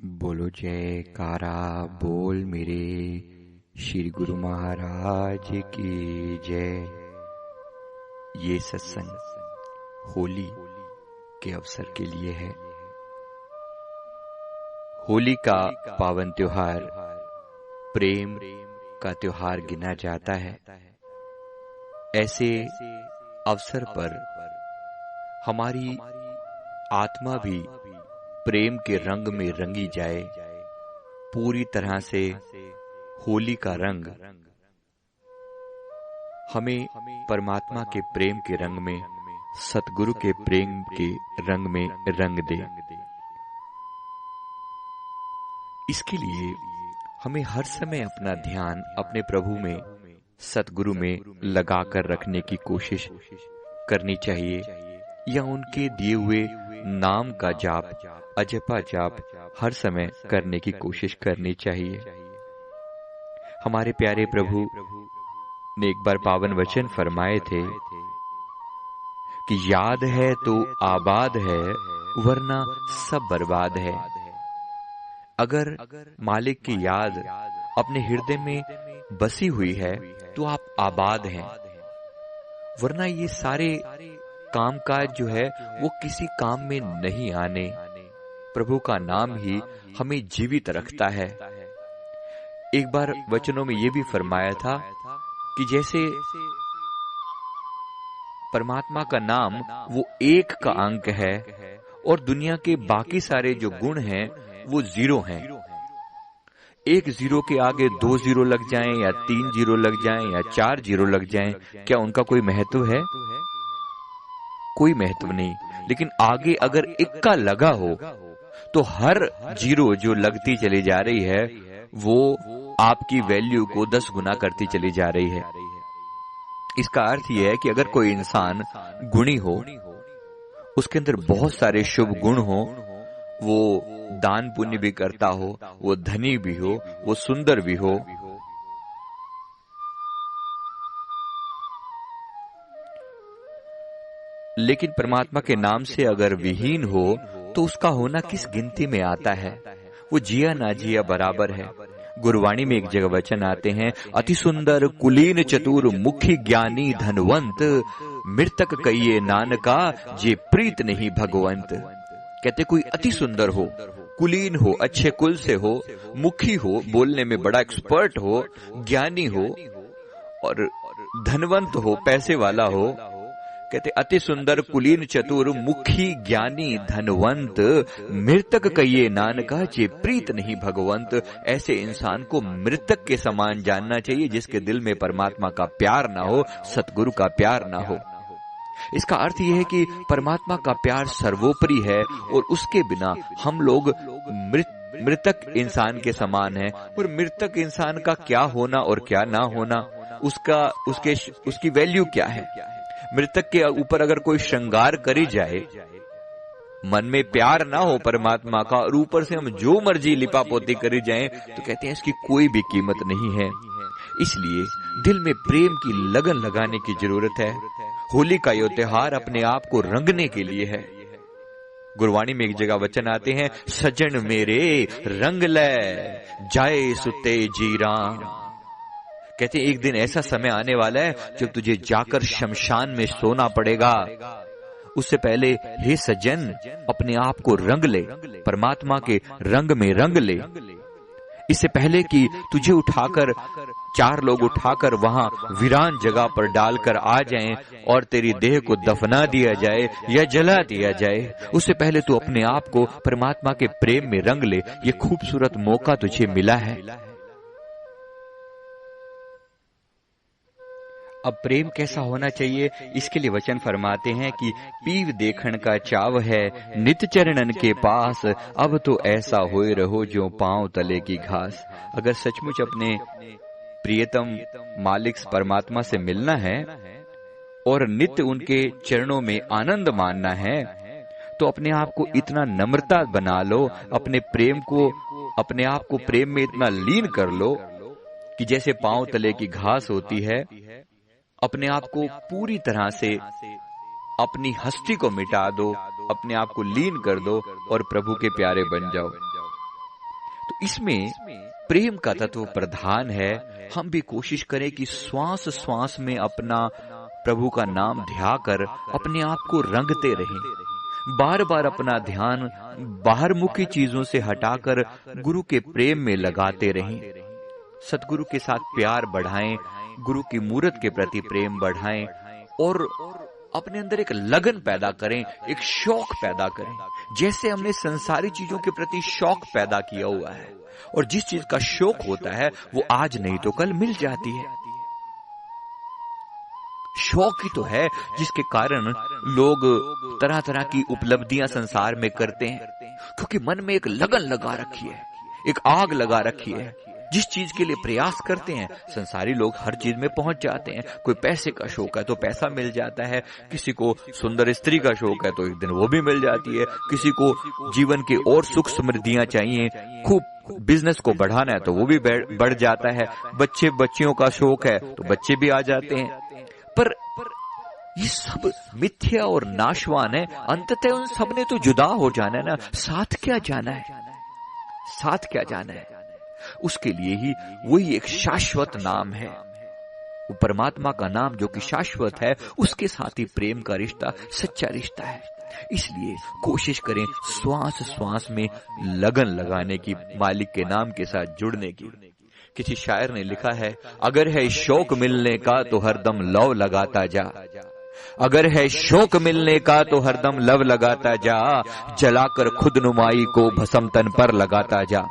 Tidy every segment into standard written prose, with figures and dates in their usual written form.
बोलो जयकारा बोल मेरे श्री गुरु महाराज की जय। ये सत्संग होली के अवसर के लिए है। होली का पावन त्योहार प्रेम का त्योहार गिना जाता है। ऐसे अवसर पर हमारी आत्मा भी प्रेम के रंग में रंगी जाए। पूरी तरह से होली का रंग हमें परमात्मा के प्रेम के रंग में, सतगुरु के प्रेम के रंग में रंग दे। इसके लिए हमें हर समय अपना ध्यान अपने प्रभु में, सतगुरु में लगाकर रखने की कोशिश करनी चाहिए, या उनके दिए हुए नाम का जाप, अजपा जाप हर समय करने की कोशिश करनी चाहिए। हमारे प्यारे प्रभु ने एक बार पावन वचन फरमाए थे कि याद है तो आबाद है, वरना सब बर्बाद है। अगर मालिक की याद अपने हृदय में बसी हुई है तो आप आबाद हैं, वरना ये सारे कामकाज जो है वो किसी काम में नहीं आने। प्रभु का नाम ही हमें जीवित रखता है। एक बार वचनों में ये भी फरमाया था कि जैसे परमात्मा का नाम वो एक का अंक है और दुनिया के बाकी सारे जो गुण हैं वो जीरो हैं। एक जीरो के आगे 2 जीरो लग जाएं या 3 जीरो लग जाएं या 4 जीरो लग जाएं, क्या उनका कोई महत्व है? कोई महत्व नहीं। लेकिन आगे अगर इक्का लगा हो तो हर जीरो जो लगती चली जा रही है वो आपकी वैल्यू को 10 गुना करती चली जा रही है। इसका अर्थ यह है कि अगर कोई इंसान गुणी हो, उसके अंदर बहुत सारे शुभ गुण हो, वो दान पुण्य भी करता हो, वो धनी भी हो, वो सुंदर भी हो, लेकिन परमात्मा के नाम से अगर विहीन हो तो उसका होना किस गिनती में आता है? वो जिया ना जिया बराबर है। गुरुवाणी में एक जगह वचन आते हैं, अति सुंदर कुलीन चतुर मुखी ज्ञानी धनवंत, मृतक कहिए नानका जे प्रीत नहीं भगवंत। कहते कोई अति सुंदर हो, कुलीन हो, अच्छे कुल से हो, मुखी हो, बोलने में बड़ा एक्सपर्ट हो, ज्ञानी हो और धनवंत हो, पैसे वाला हो। कहते अति सुंदर कुलीन चतुर मुखी ज्ञानी धनवंत, मृतक कहिए नानका जे प्रीत नहीं भगवंत। ऐसे इंसान को मृतक के समान जानना चाहिए, जिसके दिल में परमात्मा का प्यार ना हो, सतगुरु का प्यार ना हो। इसका अर्थ यह है कि परमात्मा का प्यार सर्वोपरि है और उसके बिना हम लोग मृतक इंसान के समान हैं। और मृतक इंसान का क्या होना और क्या ना होना, उसकी वैल्यू क्या है? मृतक के ऊपर अगर कोई श्रृंगार करी जाए, मन में प्यार ना हो परमात्मा का और ऊपर से हम जो मर्जी लिपापोती करी जाएं, तो कहते हैं इसकी कोई भी कीमत नहीं है। इसलिए दिल में प्रेम की लगन लगाने की जरूरत है। होली का यह त्योहार अपने आप को रंगने के लिए है। गुरवाणी में एक जगह वचन आते हैं, सजन मेरे रंग ले जाए सुते जीरा। कहते एक दिन ऐसा समय आने वाला है जब तुझे जाकर शमशान में सोना पड़ेगा। उससे पहले हे सज्जन, अपने आप को रंग ले, परमात्मा के रंग में रंग ले। इससे पहले कि तुझे उठाकर 4 लोग उठाकर वहां वीरान जगह पर डालकर आ जाएं और तेरी देह को दफना दिया जाए या जला दिया जाए, उससे पहले तू अपने आप को परमात्मा के प्रेम में रंग ले। ये खूबसूरत मौका तुझे मिला है। अब प्रेम कैसा होना चाहिए, इसके लिए वचन फरमाते हैं कि पीव देखण का चाव है नित चरणन के पास, अब तो ऐसा होए रहो जो पांव तले की घास। अगर सचमुच अपने प्रियतम मालिक परमात्मा से मिलना है और नित्य उनके चरणों में आनंद मानना है, तो अपने आप को इतना नम्रता बना लो, अपने आप को प्रेम में इतना लीन कर लो कि जैसे पांव तले की घास होती है, अपने आप को पूरी तरह से अपनी हस्ती को मिटा दो, अपने आप को लीन कर दो और प्रभु के प्यारे बन जाओ। इसमें प्रेम का तत्व प्रधान है। हम भी कोशिश करें कि श्वास श्वास में अपना प्रभु का नाम ध्या कर अपने आप को रंगते रहें, बार बार अपना ध्यान बाहरमुखी चीजों से हटाकर गुरु के प्रेम में लगाते रहें। सतगुरु के साथ प्यार बढ़ाएं, गुरु की मूर्त के प्रति प्रेम बढ़ाएं और अपने अंदर एक लगन पैदा करें, एक शौक पैदा करें। जैसे हमने संसारी चीजों के प्रति शौक पैदा किया हुआ है, और जिस चीज का शौक होता है वो आज नहीं तो कल मिल जाती है। शौक ही तो है जिसके कारण लोग तरह तरह की उपलब्धियां संसार में करते हैं, क्योंकि मन में एक लगन लगा रखी है, एक आग लगा रखी है। जिस चीज के लिए प्रयास करते हैं, संसारी लोग हर चीज में पहुंच जाते हैं। कोई पैसे का शौक है तो पैसा मिल जाता है, किसी को सुंदर स्त्री का शौक है तो एक दिन वो भी मिल जाती है, किसी को जीवन के और सुख समृद्धियां चाहिए, खूब बिजनेस को बढ़ाना है तो वो भी बढ़ जाता है, बच्चियों का शौक है तो बच्चे भी आ जाते हैं। पर ये सब मिथ्या और नाशवान है। अंततः उन सब ने तो जुदा हो जाना है ना, साथ क्या जाना है, साथ क्या जाना है। उसके लिए ही वही एक शाश्वत नाम है, वो परमात्मा का नाम जो कि शाश्वत है, उसके साथ ही प्रेम का रिश्ता सच्चा रिश्ता है। इसलिए कोशिश करें श्वास श्वास में लगन लगाने की, मालिक के नाम के साथ जुड़ने की। किसी शायर ने लिखा है, अगर है शौक मिलने का तो हरदम लव लगाता जा, अगर है शौक मिलने का तो हरदम लव लगाता जा, जलाकर खुद नुमाई को भस्म तन पर लगाता जा।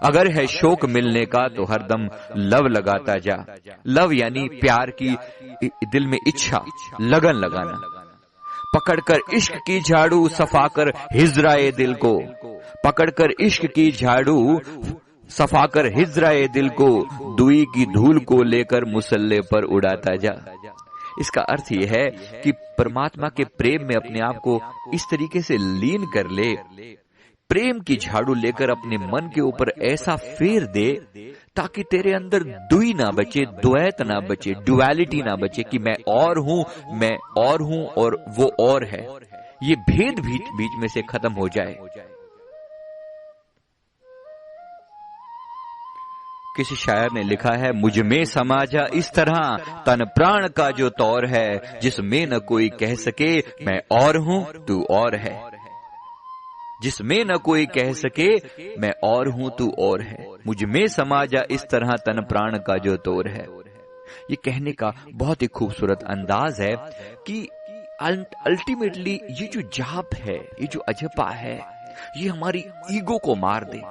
अगर है शौक मिलने का तो हरदम लव लगाता जा। लव यानी प्यार की दिल में इच्छा, लगन लगाना। पकड़कर इश्क की झाड़ू सफाकर हिजराए दिल को, पकड़कर इश्क की झाड़ू सफाकर हिजराए दिल को, दुई की धूल को लेकर मुसल्ले पर उड़ाता जा। इसका अर्थ यह है कि परमात्मा के प्रेम में अपने आप को इस तरीके से लीन कर ले, प्रेम की झाड़ू लेकर अपने मन के ऊपर ऐसा फेर दे ताकि तेरे अंदर दुई ना बचे, द्वैत ना बचे, डुअलिटी ना बचे कि मैं और हूं और वो और है। ये भेद बीच में से खत्म हो जाए। किसी शायर ने लिखा है, मुझ में समा जा इस तरह तन प्राण का जो तौर है, जिसमें न कोई कह सके मैं और हूं तू और है, जिसमें न कोई कह सके मैं और हूं तू और है। मुझ में समा जा इस तरह तन प्राण का जो तौर है। ये कहने का बहुत ही खूबसूरत अंदाज है कि अल्टीमेटली ये जो जाप है, ये जो अजपा है, ये हमारी ईगो को मार दे,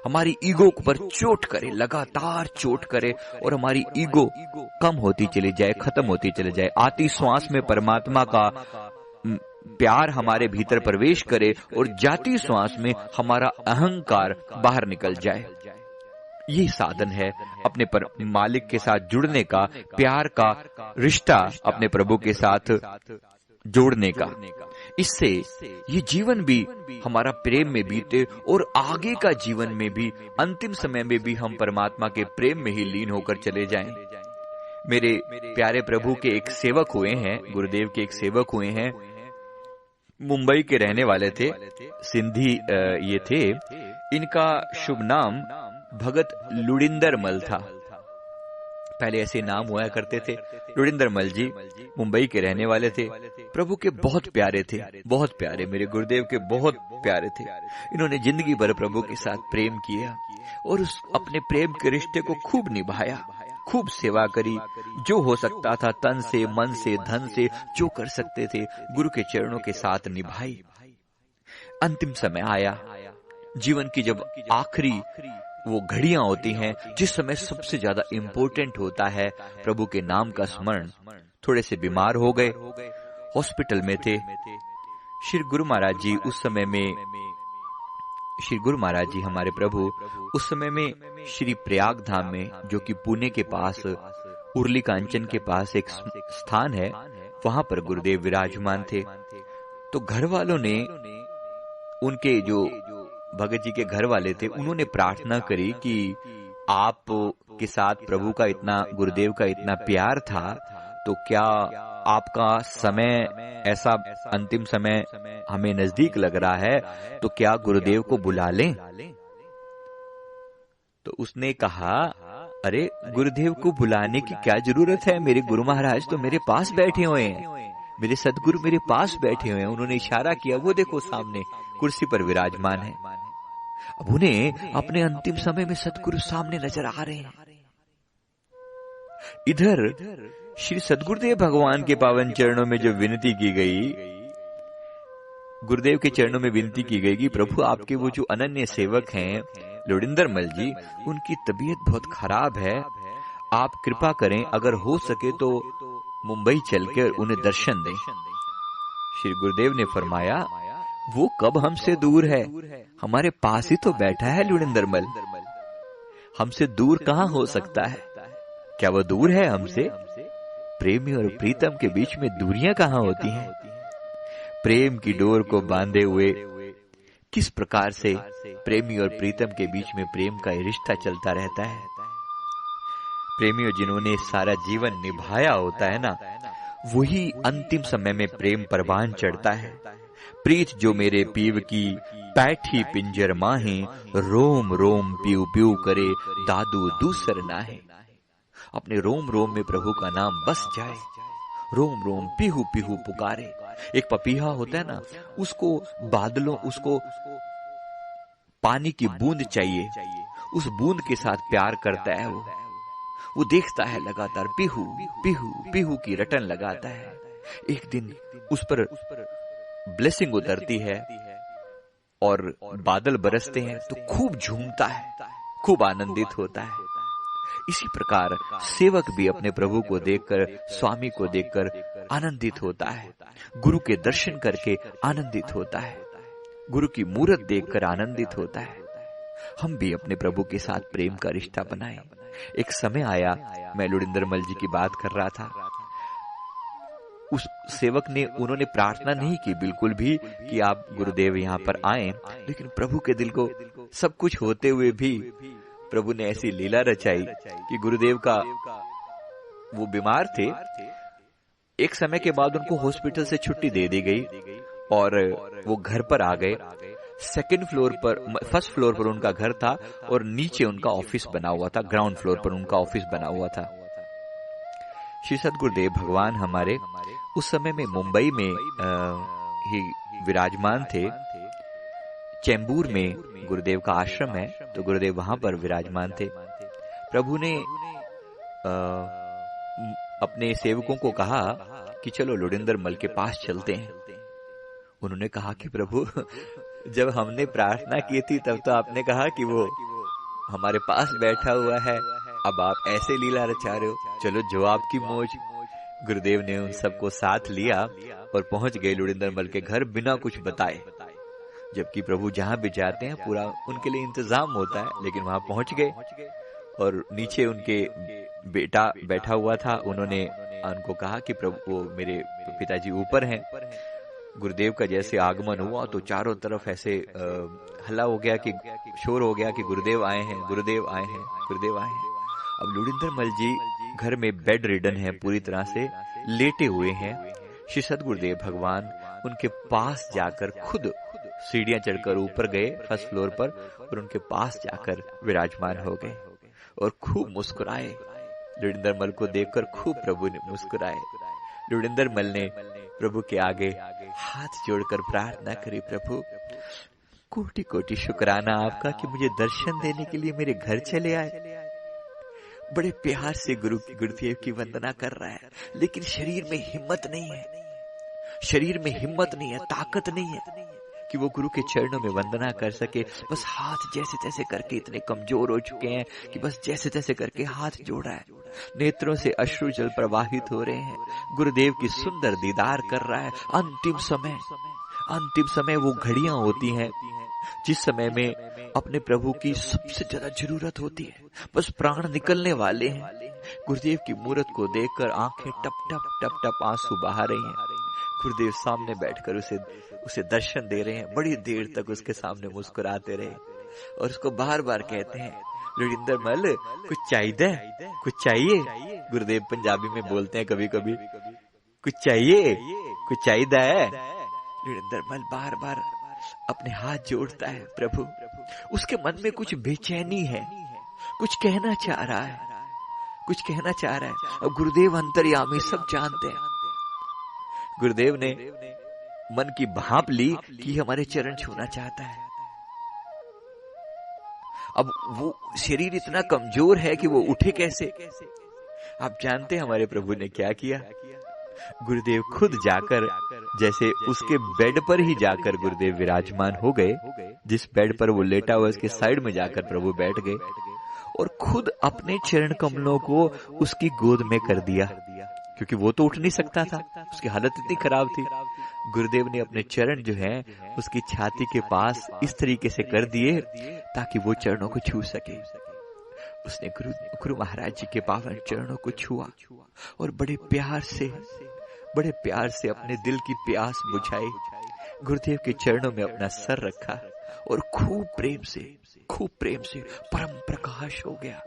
हमारी ईगो पर चोट करे, लगातार चोट करे और हमारी ईगो कम होती चली जाए, खत्म होती चली जाए। आती श्वास में परमात्मा का प्यार हमारे भीतर प्रवेश करे और जाती श्वास में हमारा अहंकार बाहर निकल जाए। यही साधन है अपने मालिक के साथ जुड़ने का, प्यार का रिश्ता अपने प्रभु के साथ जोड़ने का। इससे ये जीवन भी हमारा प्रेम में बीते और आगे का जीवन में भी, अंतिम समय में भी हम परमात्मा के प्रेम में ही लीन होकर चले जाएं। मेरे प्यारे प्रभु के एक सेवक हुए हैं, गुरुदेव के एक सेवक हुए हैं, मुंबई के रहने वाले थे, सिंधी ये थे। इनका शुभ नाम भगत लुड़िंदर मल था, पहले ऐसे नाम हुआ करते थे। लुड़िंदर मल जी मुंबई के रहने वाले थे, प्रभु के बहुत प्यारे थे, बहुत प्यारे, मेरे गुरुदेव के बहुत प्यारे थे। इन्होंने जिंदगी भर प्रभु के साथ प्रेम किया और उस अपने प्रेम के रिश्ते को खूब निभाया, खूब सेवा करी, जो हो सकता था तन से, मन से, धन से, जो कर सकते थे गुरु के चरणों के साथ निभाई। अंतिम समय आया, जीवन की जब आखिरी वो घड़ियां होती हैं जिस समय सबसे ज्यादा इम्पोर्टेंट होता है प्रभु के नाम का स्मरण। थोड़े से बीमार हो गए, हॉस्पिटल में थे। श्री गुरु महाराज जी उस समय में, श्री गुरु महाराज जी हमारे प्रभु उस समय में श्री प्रयाग धाम में, जो कि पुणे के पास उर्ली कांचन के पास एक स्थान है, वहां पर गुरुदेव विराजमान थे। तो घर वालों ने, उनके जो भगत जी के घर वाले थे, उन्होंने प्रार्थना करी कि आप के साथ प्रभु का इतना, गुरुदेव का इतना प्यार था, तो क्या आपका समय ऐसा अंतिम समय हमें नजदीक लग रहा है, तो क्या गुरुदेव को बुला लें। तो उसने कहा, अरे गुरुदेव को बुलाने की क्या जरूरत है, मेरे गुरु महाराज तो मेरे पास बैठे हुए हैं, मेरे सदगुरु मेरे पास बैठे हुए हैं। उन्होंने इशारा किया, वो देखो सामने कुर्सी पर विराजमान है। अब उन्हें अपने अंतिम समय में सदगुरु सामने नजर आ रहे हैं। इधर श्री सदगुरुदेव भगवान के पावन चरणों में जो विनती की गई, गुरुदेव के चरणों में विनती की गई कि प्रभु आपके वो जो अनन्य सेवक हैं लोडिंदर मल जी, उनकी तबीयत बहुत खराब है, आप कृपा करें, अगर हो सके तो मुंबई चलकर उन्हें दर्शन दें। श्री गुरुदेव ने फरमाया, वो कब हमसे दूर है, हमारे पास ही तो बैठा है लोडिंदर मल, हमसे दूर कहां हो सकता है, क्या वो दूर है हमसे? प्रेमी और प्रीतम के बीच में दूरियां कहां होती हैं? प्रेम की डोर को बांधे हुए किस प्रकार से प्रेमी और प्रीतम के बीच में प्रेम का रिश्ता चलता रहता है। प्रेमियों जिन्होंने सारा जीवन निभाया होता है ना, वही अंतिम समय में प्रेम परवान चढ़ता है। प्रीत जो मेरे पीव की पैठी पिंजर माहे, रोम रोम पीऊ पीऊ करे दादू दूसर नाहे। अपने रोम रोम में प्रभु का नाम बस जाए, रोम रोम पीहू पीहू पुकारे। एक पपीहा होता है ना, उसको बादलों, उसको पानी की बूंद चाहिए, उस बूंद के साथ प्यार करता है वो देखता है लगातार पीहू पीहू पीहू की रटन लगाता है। एक दिन उस पर ब्लेसिंग उतरती है और बादल बरसते हैं तो खूब झूमता है, खूब आनंदित होता है। इसी प्रकार सेवक भी अपने प्रभु को देखकर, स्वामी को देखकर आनंदित होता है, गुरु के दर्शन करके आनंदित होता है, गुरु की मूरत देखकर आनंदित होता है। हम भी अपने प्रभु के साथ प्रेम का रिश्ता बनाएं। एक समय आया, मैं लोडिंदर मल जी की बात कर रहा था, उस सेवक ने, उन्होंने प्रार्थना नहीं की बिल्कुल भी कि आप गुरुदेव यहाँ पर आए, लेकिन प्रभु के दिल को सब कुछ होते हुए भी प्रभु ने ऐसी लीला रचाई कि गुरुदेव का, वो बीमार थे, एक समय के बाद उनको हॉस्पिटल से छुट्टी दे दी गई और वो घर पर आ गए। सेकंड फ्लोर पर, फर्स्ट फ्लोर पर उनका घर था और नीचे उनका ऑफिस बना हुआ था, ग्राउंड फ्लोर पर उनका ऑफिस बना हुआ था। श्री सदगुरुदेव भगवान हमारे उस समय में मुंबई में ही विराजमान थे। चैम्बूर में गुरुदेव का आश्रम है, तो गुरुदेव वहां पर विराजमान थे। प्रभु ने अपने सेवकों को कहा कि चलो लोडिंदर मल के पास चलते हैं। उन्होंने कहा कि प्रभु, जब हमने प्रार्थना की थी तब तो आपने कहा कि वो हमारे पास बैठा हुआ है, अब आप ऐसे लीला रचा रहे हो, चलो जो आपकी मौज। गुरुदेव ने उन सबको साथ लिया और पहुंच गए लोडिंदर मल के घर बिना कुछ बताए। जबकि प्रभु जहां भी जाते हैं पूरा उनके लिए इंतजाम होता है, लेकिन वहां पहुंच गए और नीचे उनके बेटा बैठा हुआ था। उन्होंने उनको कहा कि प्रभु, वो मेरे पिताजी ऊपर हैं। गुरुदेव का जैसे आगमन हुआ तो चारों तरफ ऐसे हल्ला हो गया, कि शोर हो गया कि गुरुदेव आए हैं, गुरुदेव आए हैं, गुरुदेव आए हैं। अब लोडिंदर मल जी घर में बेड रिडन है, पूरी तरह से लेटे हुए हैं। श्री सदगुरुदेव भगवान उनके पास जाकर खुद सीढ़ियां चढ़कर ऊपर गए फर्स्ट फ्लोर पर और उनके पास जाकर विराजमान हो गए और खूब मुस्कुराए। लोडिंदर मल को देखकर खूब प्रभु ने मुस्कुराए। लोडिंदर मल ने प्रभु के आगे हाथ जोड़कर प्रार्थना करी, प्रभु कोटि कोटि शुक्राना आपका कि मुझे दर्शन देने के लिए मेरे घर चले आए। बड़े प्यार से गुरुदेव की वंदना कर रहा है, लेकिन शरीर में हिम्मत नहीं है, शरीर में हिम्मत नहीं है, ताकत नहीं है कि वो गुरु के चरणों में वंदना कर सके। बस हाथ जैसे तैसे करके इतने कमजोर हो चुके हैं कि बस जैसे तैसे करके हाथ जोड़ा है। नेत्रों से अश्रु जल प्रवाहित हो रहे हैं। गुरुदेव की सुंदर दीदार कर रहा है। अंतिम समय वो घड़ियां होती हैं जिस समय में अपने प्रभु की सबसे ज्यादा जरूरत होती है, बस प्राण निकलने वाले हैं। गुरुदेव की मूरत को देखकर आंखें टप टप टप टप आंसू बहा रही हैं। गुरुदेव सामने बैठकर उसे दर्शन दे रहे हैं। बड़ी देर तक उसके सामने मुस्कुराते रहे और उसको बार बार कहते हैं, लोडिंदर मल कुछ चाहिए, कुछ चाहिए। गुरुदेव पंजाबी में बोलते हैं कभी कभी, कुछ चाहिए, कुछ चाहिए। लोडिंदर मल बार बार अपने हाथ जोड़ता है। प्रभु, उसके मन में कुछ बेचैनी है, कुछ कहना चाह रहा है, कुछ कहना चाह रहा है। अब गुरुदेव अंतर्यामी सब जानते हैं। गुरुदेव ने मन की भांप ली कि हमारे चरण छूना चाहता है। अब वो शरीर इतना कमजोर है कि वो उठे कैसे। आप जानते हैं हमारे प्रभु ने क्या किया? गुरुदेव खुद जाकर, जैसे उसके बेड पर ही जाकर गुरुदेव विराजमान हो गए, जिस बेड पर वो लेटा हुआ उसके साइड में जाकर प्रभु बैठ गए और खुद अपने चरण कमलों को उसकी गोद में कर दिया, क्योंकि वो तो उठ नहीं सकता था, उसकी हालत इतनी खराब थी। गुरुदेव ने अपने चरण जो हैं उसकी छाती के पास इस तरीके से कर दिए ताकि वो चरणों को छू सके। उसने गुरु महाराज जी के पावन चरणों को छुआ और बड़े प्यार से अपने दिल की प्यास बुझाई। गुरुदेव के चरणों में अपना सर रखा और खूब प्रेम से परम प्रकाश हो गया।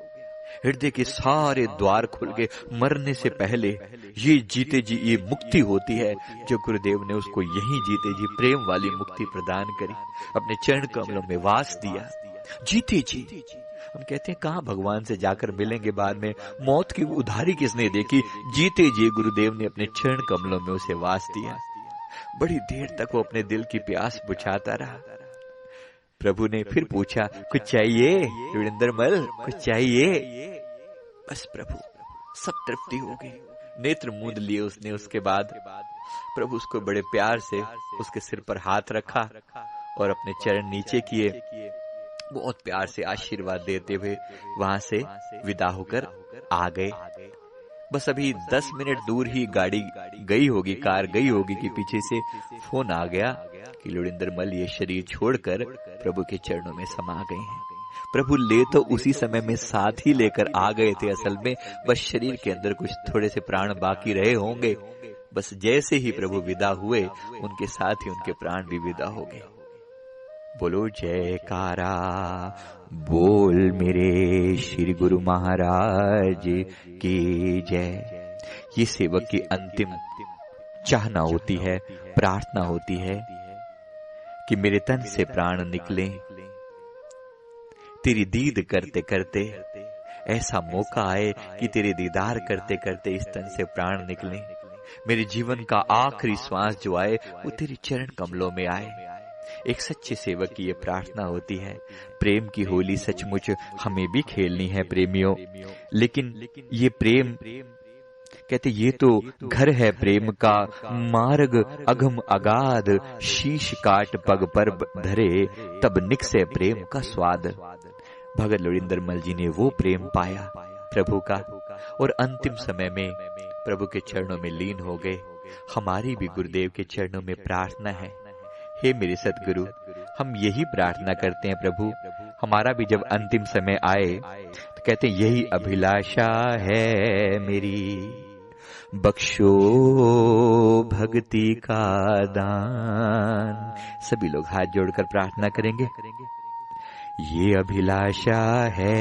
हृदय के सारे द्वार खुल गए। मरने से पहले ये जीते जी ये मुक्ति होती है जो गुरुदेव ने उसको यही जीते जी प्रेम वाली मुक्ति प्रदान करी, अपने चरण कमलों में वास दिया। जीते जी हम कहते हैं कहाँ भगवान से जाकर मिलेंगे बाद में, मौत की उधारी किसने देखी? जीते जी गुरुदेव ने अपने चरण कमलों में उसे वास दिया। बड़ी देर तक वो अपने दिल की प्यास बुझाता रहा। प्रभु ने फिर पूछा, कुछ चाहिए लुड़िंदरमल, कुछ चाहिए? बस प्रभु सब तृप्ति हो गई। नेत्र मूंद लिए उसने। उसके बाद प्रभु उसको बड़े प्यार से उसके सिर पर हाथ रखा और अपने चरण नीचे किए। बहुत प्यार से आशीर्वाद देते हुए वहां से विदा होकर आ गए। बस अभी 10 मिनट दूर ही गाड़ी गई होगी, कार गई होगी कि पीछे से फोन आ गया कि लुड़िंदरमल ये शरीर छोड़कर प्रभु के चरणों में समा गए हैं। प्रभु ले तो उसी समय में साथ ही लेकर आ गए थे, असल में बस शरीर के अंदर कुछ थोड़े से प्राण बाकी रहे होंगे। बस जैसे ही प्रभु विदा हुए उनके साथ ही उनके प्राण भी विदा हो गए। बोलो जयकारा बोल मेरे श्री गुरु महाराज की जय। ये सेवक की अंतिम चाहना होती है, प्रार्थना होती है कि मेरे तन से प्राण निकले। तेरी दीद करते करते ऐसा मौका आए कि तेरे दीदार करते करते इस तन से प्राण निकले। मेरे जीवन का आखिरी श्वास जो आए वो तेरे चरण कमलों में आए। एक सच्चे सेवक की ये प्रार्थना होती है। प्रेम की होली सचमुच हमें भी खेलनी है प्रेमियों, लेकिन ये प्रेम कहते ये तो घर है प्रेम का, मार्ग अगम अगाध, शीश काट पग पर धरे, तब निकसे प्रेम का स्वाद। भगत लुड़िंदरमल जी ने वो प्रेम पाया प्रभु का और अंतिम समय में प्रभु के चरणों में लीन हो गए। हमारी भी गुरुदेव के चरणों में प्रार्थना है, हे मेरे सतगुरु, हम यही प्रार्थना करते हैं प्रभु, हमारा भी जब अंतिम समय आए तो कहते हैं यही अभिलाषा है मेरी, बख्शो भक्ति का दान। सभी लोग हाथ जोड़कर प्रार्थना करेंगे। ये अभिलाषा है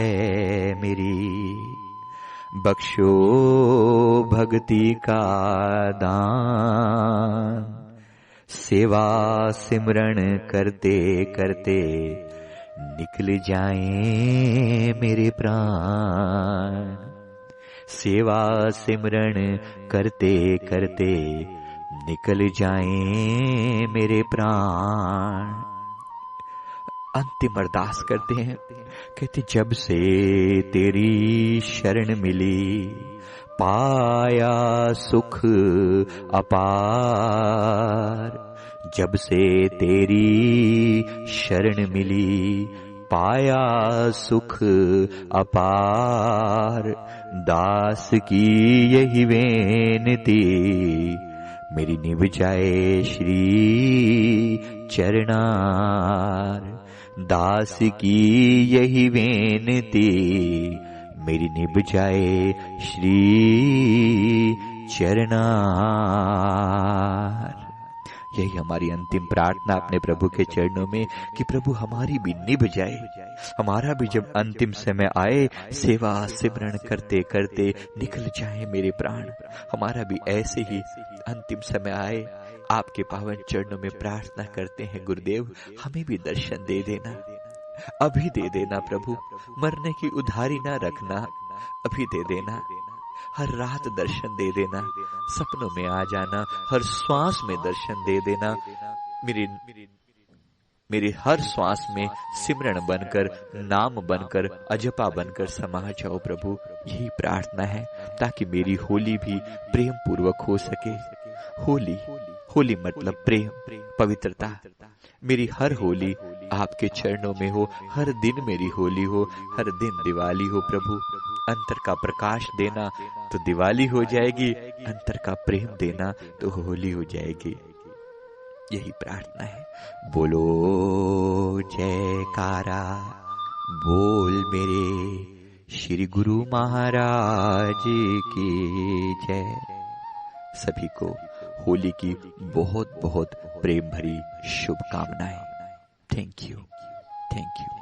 मेरी, बख्शो भक्ति का दान। सेवा सिमरण करते करते निकल जाएं मेरे प्राण। सेवा सिमरण करते करते निकल जाएं मेरे प्राण। अंतिम अरदास करते हैं, कहते जब से तेरी शरण मिली, पाया सुख अपार। जब से तेरी शरण मिली, पाया सुख अपार। दास की यही बेनती, मेरी निभ जाए श्री चरणार। दास की यही बेनती, मेरी निभ जाए श्री चरणार। यही हमारी अंतिम प्रार्थना अपने प्रभु के चरणों में कि प्रभु हमारी भी निभ जाए, हमारा भी जब अंतिम समय आए, सेवा सिमरण करते करते निकल जाए मेरे प्राण। हमारा भी ऐसे ही अंतिम समय आए, आपके पावन चरणों में प्रार्थना करते हैं गुरुदेव, हमें भी दर्शन दे देना। अभी दे देना प्रभु, मरने की उधारी ना रखना, अभी दे देना। हर रात दर्शन दे देना, सपनों में आ जाना, हर श्वास में दर्शन दे देना। मेरे हर श्वास में सिमरन बनकर, नाम बनकर, अजपा बनकर समा जाओ प्रभु। यही प्रार्थना है, ताकि मेरी होली भी प्रेम पूर्वक हो सके। होली, होली मतलब प्रेम, पवित्रता। मेरी हर होली आपके चरणों में हो, हर दिन मेरी होली हो, हर दिन दिवाली हो प्रभु। अंतर का प्रकाश देना तो दिवाली हो जाएगी, अंतर का प्रेम देना तो होली हो जाएगी। यही प्रार्थना है। बोलो जयकारा, बोल मेरे श्री गुरु महाराज की जय। सभी को होली की बहुत बहुत प्रेम भरी शुभकामनाएं। Thank you, thank you.